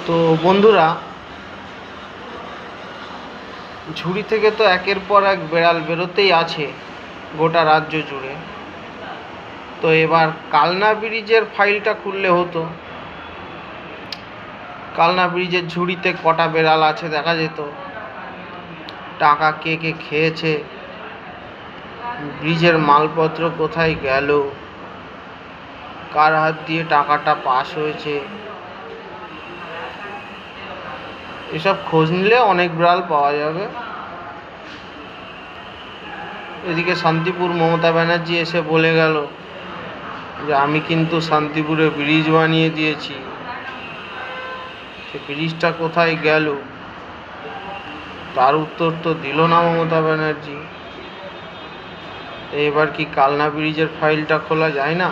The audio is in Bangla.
তো বন্ধুরা, ঝুড়ি থেকে তো একের পর এক বেড়াল বেরোতেই আছে গোটা রাজ্য জুড়ে। তো এবার কালনা ব্রিজের ফাইলটা খুললে হতো। কালনা ব্রিজের ঝুড়িতে কটা বেড়াল আছে দেখা যেত, টাকা কে কে খেয়েছে, ব্রিজের মালপত্র কোথায় গেল, কার হাত দিয়ে টাকাটা পাস হয়েছে, এসব খোঁজ নিলে অনেক বিড়াল পাওয়া যাবে। এদিকে শান্তিপুর মমতা ব্যানার্জি এসে বলে গেল যে আমি কিন্তু শান্তিপুরে ব্রিজ বানিয়ে দিয়েছি। সে ব্রিজটা কোথায় গেল তার উত্তর তো দিল না মমতা ব্যানার্জি। এবার কি কালনা ব্রিজের ফাইলটা খোলা যায় না?